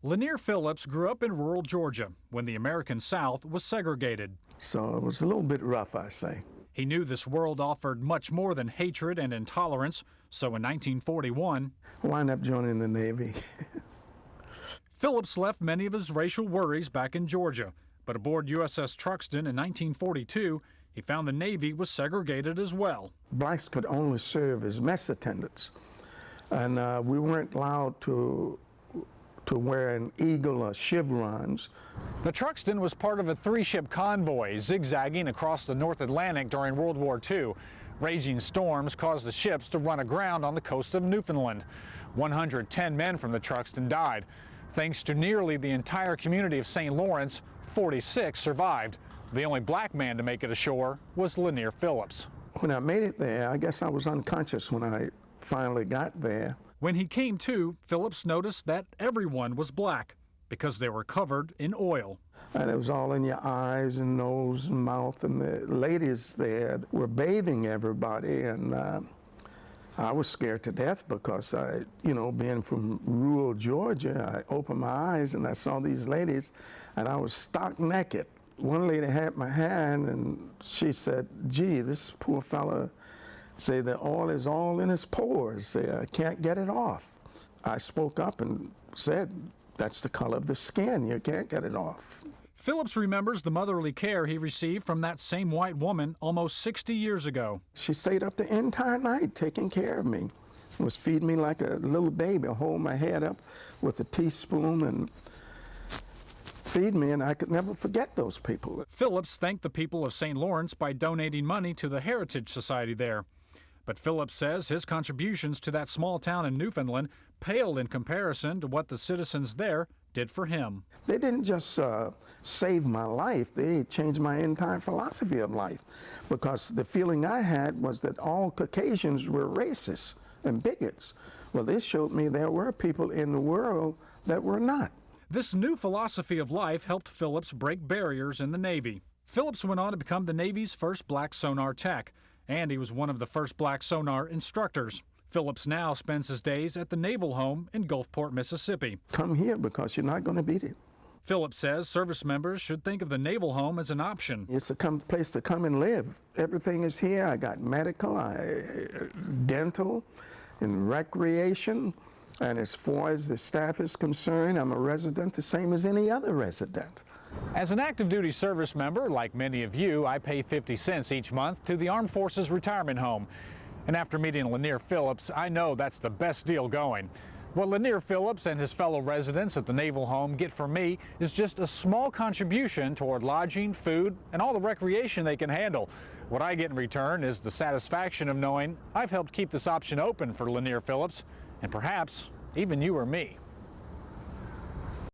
Lanier Phillips grew up in rural Georgia when the American South was segregated. So it was a little bit rough, I say. He knew this world offered much more than hatred and intolerance, so in 1941, I wound up joining the Navy. Phillips left many of his racial worries back in Georgia, but aboard USS Truxtun in 1942, he found the Navy was segregated as well. Blacks could only serve as mess attendants, and we weren't allowed to wear an eagle or chevrons. The Truxtun was part of a three-ship convoy zigzagging across the North Atlantic during World War II. Raging storms caused the ships to run aground on the coast of Newfoundland. 110 men from the Truxtun died. Thanks to nearly the entire community of St. Lawrence, 46 survived. The only black man to make it ashore was Lanier Phillips. When I made it there, I guess I was unconscious when I finally got there. When he came to, Phillips noticed that everyone was black because they were covered in oil. And it was all in your eyes and nose and mouth, and the ladies there were bathing everybody, and I was scared to death because being from rural Georgia, I opened my eyes and I saw these ladies, and I was stark naked. One lady had my hand, and she said, "Gee, this poor fella, say the oil is all in his pores. Say, I can't get it off." I spoke up and said, "That's the color of the skin. You can't get it off." Phillips remembers the motherly care he received from that same white woman almost 60 years ago. She stayed up the entire night taking care of me. Was feeding me like a little baby, hold my head up with a teaspoon and feed me, and I could never forget those people. Phillips thanked the people of St. Lawrence by donating money to the Heritage Society there. But Phillips says his contributions to that small town in Newfoundland paled in comparison to what the citizens there did for him. They didn't just save my life, they changed my entire philosophy of life, because the feeling I had was that all Caucasians were racist and bigots. Well, this showed me there were people in the world that were not. This new philosophy of life helped Phillips break barriers in the Navy. Phillips went on to become the Navy's first black sonar tech, and he was one of the first black sonar instructors. Phillips now spends his days at the Naval Home in Gulfport, Mississippi. Come here because you're not going to beat it. Phillips says service members should think of the Naval Home as an option. It's a place to come and live. Everything is here. I got medical, dental, and recreation. And as far as the staff is concerned, I'm a resident the same as any other resident. As an active duty service member, like many of you, I pay 50 cents each month to the Armed Forces Retirement Home. And after meeting Lanier Phillips, I know that's the best deal going. What Lanier Phillips and his fellow residents at the Naval Home get from me is just a small contribution toward lodging, food, and all the recreation they can handle. What I get in return is the satisfaction of knowing I've helped keep this option open for Lanier Phillips, and perhaps even you or me.